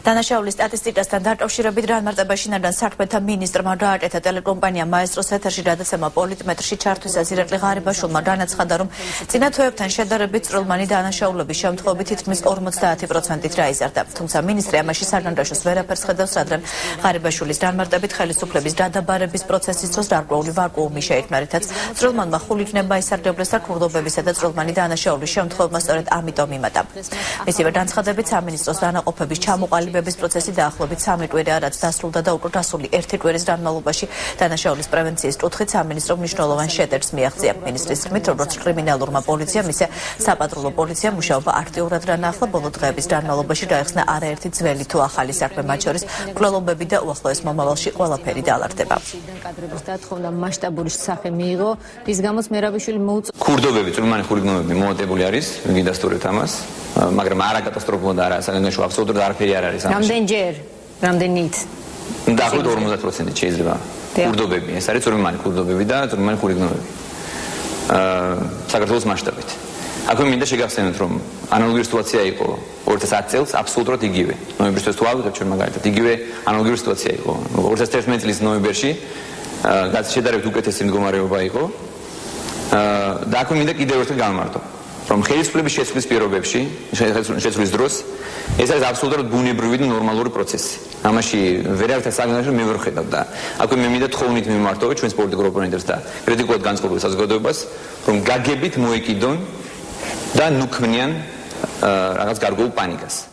დანაშაულის სტატისტიკასთან დაკავშირებით რანმარტებაში ნადან საქმეთა მინისტრმა გააკეთა ტელეკომპანია მაესტროს ეთერში გადაცემა პოლიტმეტრში ჩართვისას ირაკლი ღარიბაშვილმა განაცხადა, რომ წინა თვეებთან შედარებით წვრილმანი დანაშაულების შემთხვევები თითქმის 50%-ით გაიზარდა. თუმცა მინისტრი ამაში საგანგაშოს ვერაფერს ხედავს, რადგან ღარიბაშვილის განმარტებით ხელისუფლების გადაბარების პროცესის დროს გარკვეული ვაკუუმი შეიქმნა, რითაც წვრილმანმა ხულიკნება ისარგებლეს და ქურდობებისა და წვრილმანი დანაშაულის შემთხვევებმა სწორედ ამიტომ იმატა. მისივე განცხადებით სამინისტროს დანაყოფების ჩამოყალიბების პროცესი დაახლოებით 3 კვირაა, რაც დასრულდა და უკვე გასული 1 კვირის განმავლობაში დანაშაულის პრევენციის კუთხით სამინისტრო მნიშვნელოვან შეტევებს მიაღწია. მინისტრის თქმით, როგორც კრიმინალურმა პოლიციამ, ისე საპატრულო პოლიციამ მუშაობა აქტიურად განახლა. ბოლო დღეების განმავლობაში გაიხსნა არაერთი ძველი თუ ახალი საქმე, მათ შორის მკვლელობები და უახლოეს მომავალში ყველაფერი დაალარდება. კადრების დათხოვნა მასშტაბური სახე მიიღო, რის გამოც მერაბიშვილი მოუწოდა ქურდობები, წვრილმანი ხულიგნობები მომატებული არის, გიდასტურებთ ამას, მაგრამ არა კატასტროფულად არა, საგანგაშო აბსოლუტურად არაფერი არ არის ამაში. რამდენჯერ? რამდენით? დაახლოებით 50% შეიძლება. ქურდობები, ეს არის წვრილმანი ქურდობები და წვრილმანი ხულიგნობები. საქართველოს მასშტაბით. აქვე მინდა შეგახსენოთ, რომ ანალოგიური სიტუაცია იყო 2010 წელს, აბსოლუტურად იგივე. ნოემბრის თვეს თუ ავიღებთ ჩვენ მაგალითად, იგივე ანალოგიური სიტუაცია იყო. 2011 წლის ნოემბერში შედარებით უკეთესი მდგომარეობა იყო. და აქვე მინდა კიდევ ერთხელ გავმარტო, რომ ხელისუფლების შეცვლის პირობებში, შეცვლის დროს, ეს არის აბსოლუტურად ბუნებრივი და ნორმალური პროცესი. ამაში ვერავითარ საგანგაშო მე ვერ ხედავ და აქვე მე მინდა თხოვნით მიმართო ჩვენს პოლიტიკურ ოპონენტებს და კრიტიკულად განწყობილ საზოგადოებას, რომ გაგებით მოეკიდონ და ნუქმნიან რაღაც გარკვეულ პანიკას.